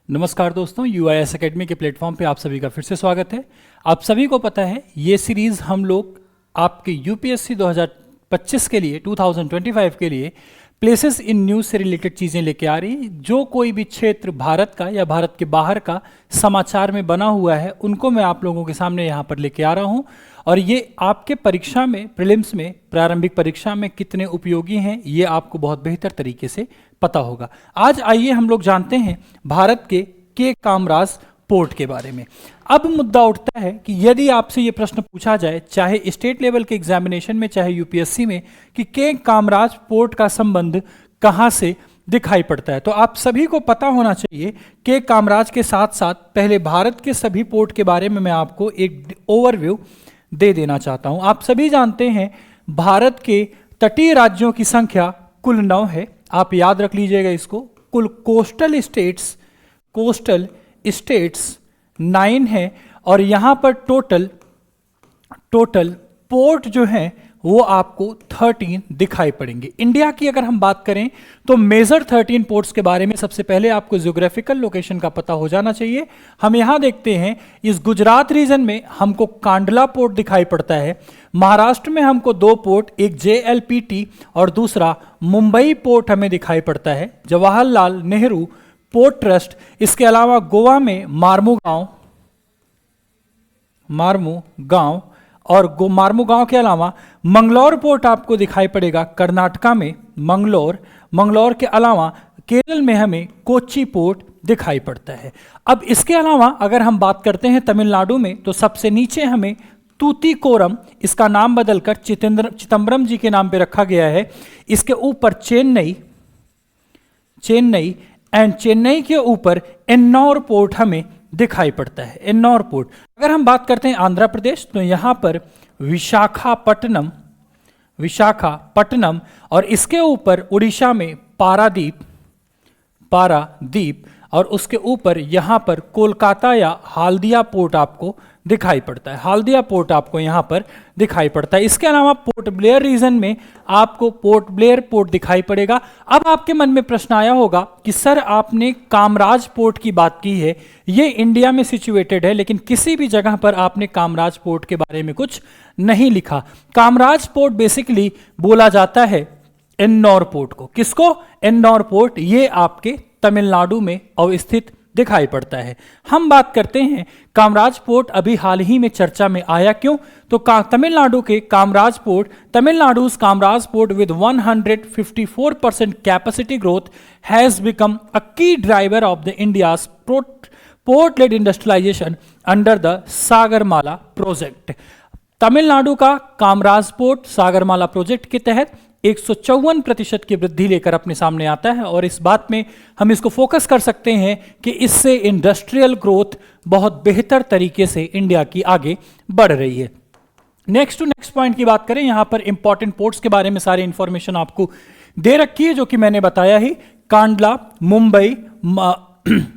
नमस्कार दोस्तों, UIS academy के प्लेटफॉर्म पे आप सभी का फिर से स्वागत है। आप सभी को पता है ये सीरीज़ हम लोग आपके UPSC 2025 के लिए 2025 के लिए प्लेसेस इन न्यूज़ से रिलेटेड चीज़ें लेके आ रही हैं। जो कोई भी क्षेत्र भारत का या भारत के बाहर का समाचार में बना हुआ है उनको मैं आप लोगों के सामने यहाँ पर लेके आ रहा हूँ और ये आपके परीक्षा में, प्रीलिम्स में, प्रारंभिक परीक्षा में कितने उपयोगी हैं ये आपको बहुत बेहतर तरीके से पता होगा। आज आइए हम लोग जानते हैं भारत के कामराज पोर्ट के बारे में। अब मुद्दा उठता है कि यदि आपसे ये प्रश्न पूछा जाए, चाहे स्टेट लेवल के एग्जामिनेशन में चाहे UPSC में, कि के कामराज पोर्ट का संबंध कहाँ से दिखाई पड़ता है, तो आप सभी को पता होना चाहिए के कामराज के साथ साथ पहले भारत के सभी पोर्ट के बारे में मैं आपको एक ओवरव्यू दे देना चाहता हूं। आप सभी जानते हैं भारत के तटीय राज्यों की संख्या कुल 9 है। आप याद रख लीजिएगा इसको। कुल कोस्टल स्टेट्स 9 है और यहां पर टोटल पोर्ट जो है वो आपको 13 दिखाई पड़ेंगे। इंडिया की अगर हम बात करें तो मेजर 13 पोर्ट्स के बारे में सबसे पहले आपको ज्योग्राफिकल लोकेशन का पता हो जाना चाहिए। हम यहां देखते हैं इस गुजरात रीजन में हमको कांडला पोर्ट दिखाई पड़ता है। महाराष्ट्र में हमको 2 पोर्ट, एक JLPT और दूसरा मुंबई पोर्ट हमें दिखाई पड़ता है, जवाहरलाल नेहरू पोर्ट ट्रस्ट। इसके अलावा गोवा में मार्मुगांव के अलावा मंगलौर पोर्ट आपको दिखाई पड़ेगा कर्नाटका में, मंगलौर के अलावा केरल में हमें कोच्चि पोर्ट दिखाई पड़ता है। अब इसके अलावा अगर हम बात करते हैं तमिलनाडु में तो सबसे नीचे हमें तूतीकोरम, इसका नाम बदलकर चिदम्बरम जी के नाम पे रखा गया है। इसके ऊपर चेन्नई एंड चेन्नई के ऊपर एन्नौर पोर्ट हमें दिखाई पड़ता है, एन्नौर पोर्ट। अगर हम बात करते हैं आंध्र प्रदेश तो यहाँ पर विशाखापट्टनम और इसके ऊपर उड़ीसा में पारादीप और उसके ऊपर यहाँ पर कोलकाता या हाल्दिया पोर्ट आपको दिखाई पड़ता है। हाल्दिया पोर्ट आपको यहाँ पर दिखाई पड़ता है। इसके अलावा पोर्ट ब्लेयर रीजन में आपको पोर्ट ब्लेयर पोर्ट दिखाई पड़ेगा। अब आपके मन में प्रश्न आया होगा कि सर आपने कामराज पोर्ट की बात की है, ये इंडिया में सिचुएटेड है, लेकिन किसी भी जगह पर आपने कामराज पोर्ट के बारे में कुछ नहीं लिखा। कामराज पोर्ट बेसिकली बोला जाता है एन्नौर पोर्ट को। किसको? एन्नौर पोर्ट। ये आपके तमिलनाडु में अवस्थित दिखाई पड़ता है। हम बात करते हैं कामराज पोर्ट अभी हाल ही में चर्चा में आया, क्यों? तो Tamil Nadu Kamaraj port with 154% capacity growth has become a key driver of the India's port led industrialization under the Sagarmala project. Tamil Nadu का कामराज पोर्ट सागरमाला प्रोजेक्ट के तहत 154% की वृद्धि लेकर अपने सामने आता है और इस बात में हम इसको फोकस कर सकते हैं कि इससे इंडस्ट्रियल ग्रोथ बहुत बेहतर तरीके से इंडिया की आगे बढ़ रही है। नेक्स्ट पॉइंट की बात करें, यहां पर इंपॉर्टेंट पोर्ट्स के बारे में सारी इंफॉर्मेशन आपको दे रखी है जो कि मैंने बताया ही। कांडला, मुंबई,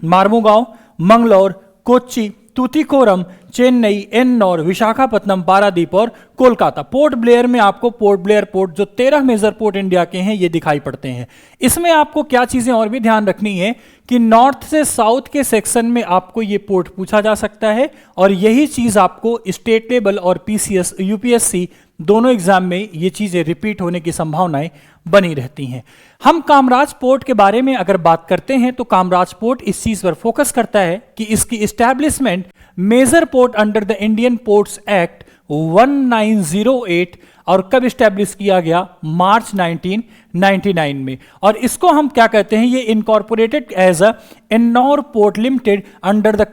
मार्मुगांव, मंगलौर, कोच्चि, तूतीकोरम, चेन्नई, एन्नौर, विशाखापट्टनम, पारादीप और कोलकाता। पोर्ट ब्लेयर में आपको पोर्ट ब्लेयर पोर्ट जो 13 मेजर पोर्ट इंडिया के हैं ये दिखाई पड़ते हैं। इसमें आपको क्या चीजें और भी ध्यान रखनी है कि नॉर्थ से साउथ के सेक्शन में आपको ये पोर्ट पूछा जा सकता है और यही चीज आपको स्टेट लेवल और PCS UPSC दोनों एग्जाम में ये चीजें रिपीट होने की संभावनाएं बनी रहती हैं। हम कामराज पोर्ट के बारे में अगर बात करते हैं तो कामराज पोर्ट इस चीज पर फोकस करता है कि इसकी establishment major port under the Indian ports act 1908 और कब एस्टैब्लिश किया गया? मार्च 1999 में। और इसको हम क्या कहते हैं? ये incorporated as a Ennore port limited under the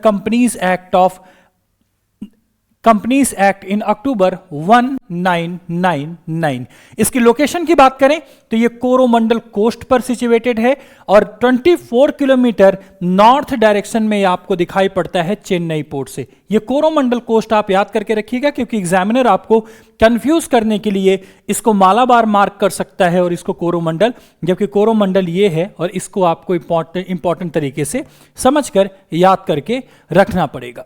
companies act in October 1999। इसकी लोकेशन की बात करें तो ये कोरोमंडल कोस्ट पर सिचुएटेड है और 24 किलोमीटर नॉर्थ डायरेक्शन में आपको दिखाई पड़ता है चेन्नई पोर्ट से। ये कोरोमंडल कोस्ट आप याद करके रखिएगा क्योंकि एग्जामिनर आपको कंफ्यूज करने के लिए इसको मालाबार मार्क कर सकता है और इसको कोरोमंडल, जबकि कोरोमंडल ये है और इसको आपको इंपॉर्टेंट तरीके से समझकर याद करके रखना पड़ेगा।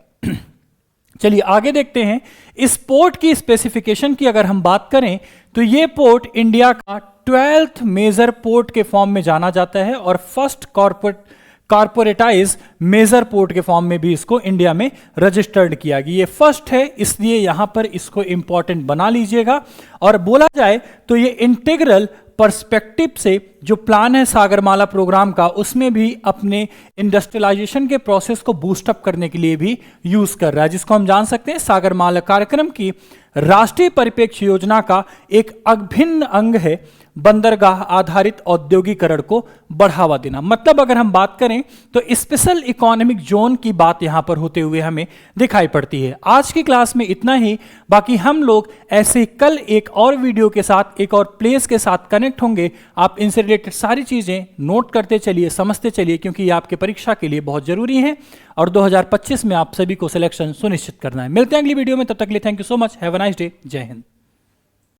चलिए आगे देखते हैं। इस पोर्ट की स्पेसिफिकेशन की अगर हम बात करें तो ये पोर्ट इंडिया का 12th मेजर पोर्ट के फॉर्म में जाना जाता है और फर्स्ट कॉर्पोरेटाइज मेजर पोर्ट के फॉर्म में भी इसको इंडिया में रजिस्टर्ड किया गया। ये फर्स्ट है, इसलिए यहां पर इसको इंपॉर्टेंट बना लीजिएगा। और बोला जाए तो ये इंटीग्रल पर्सपेक्टिव से जो प्लान है सागरमाला प्रोग्राम का, उसमें भी अपने इंडस्ट्रियलाइजेशन के प्रोसेस को बूस्टअप करने के लिए भी यूज कर रहा है, जिसको हम जान सकते हैं सागरमाला कार्यक्रम की राष्ट्रीय परिप्रेक्ष्य योजना का एक अभिन्न अंग है बंदरगाह आधारित औद्योगिकरण को बढ़ावा देना। मतलब अगर हम बात करें तो स्पेशल इकोनॉमिक जोन की बात यहां पर होते हुए हमें दिखाई पड़ती है। आज की क्लास में इतना ही, बाकी हम लोग ऐसे कल एक और वीडियो के साथ, एक और प्लेस के साथ कनेक्ट होंगे। आप इनसे रिलेटेड सारी चीजें नोट करते चलिए, समझते चलिए, क्योंकि ये आपके परीक्षा के लिए बहुत जरूरी है और 2025 में आप सभी को सिलेक्शन सुनिश्चित करना है। मिलते हैं अगली वीडियो में, तब तक के लिए thank you so much, have a nice day, जय हिंद।